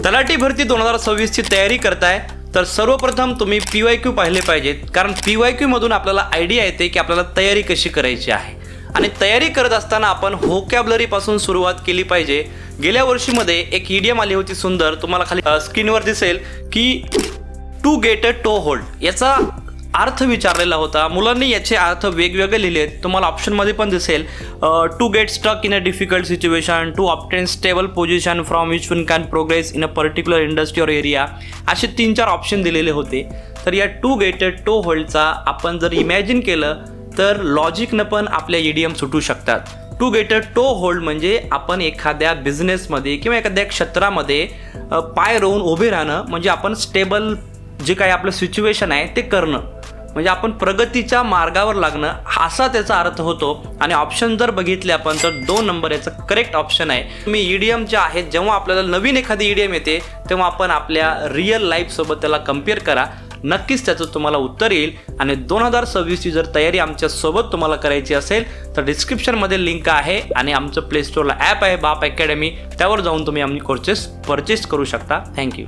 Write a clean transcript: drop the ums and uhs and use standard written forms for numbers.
तलाठी भरती 2026 ची तयारी करताय तर सर्वप्रथम तुम्ही PYQ पाहिले पाहिजेत, कारण PYQ मधून आपल्याला आयडिया येते की आपल्याला तयारी कशी करायची आहे। आणि तयारी करत असताना आपण व्होकॅब्युलरी पासून सुरुवात केली पाहिजे। गेल्या वर्षीमध्ये एक इडियम आली होती सुंदर, तुम्हाला खाली स्क्रीनवर दिसेल की to get a toe hold याचा अर्थ विचारलेला होता। मुलांनी याचे अर्थ वेगवेगळे लिहिलेत, तुम्हाला ऑप्शनमध्ये पण दिसेल। To get stuck in a difficult situation, to obtain stable position from which one can progress in a particular industry or area, असे 3-4 ऑप्शन दिलेले होते। तर या टू गेट अ टो होल्डचा आपण जर इमॅजिन केलं तर लॉजिकनं पण आपल्या इडियम सुटू शकतात। To get a toe hold म्हणजे आपण एखाद्या बिझनेसमध्ये किंवा एखाद्या क्षेत्रामध्ये पाय रोवून उभे राहणं, म्हणजे आपण स्टेबल जे काही आपलं सिच्युएशन आहे ते करणं, म्हणजे आपण प्रगतीच्या मार्गावर लागणं, असा त्याचा अर्थ होतो। आणि ऑप्शन जर बघितले आपण तर 2 नंबर याचा करेक्ट ऑप्शन आहे। तुम्ही इडियम जे आहेत, जेव्हा आपल्याला नवीन एखादी इडियम येते तेव्हा आपण आपल्या रिअल लाईफसोबत त्याला कम्पेअर करा, नक्कीच त्याचं तुम्हाला उत्तर येईल। आणि 2026 ची जर तयारी आमच्यासोबत तुम्हाला करायची असेल तर डिस्क्रिप्शनमध्ये लिंक आहे आणि आमचं प्ले स्टोअरला ॲप आहे बाप अकॅडमी, त्यावर जाऊन तुम्ही आमची कोर्सेस परचेस करू शकता। थँक्यू।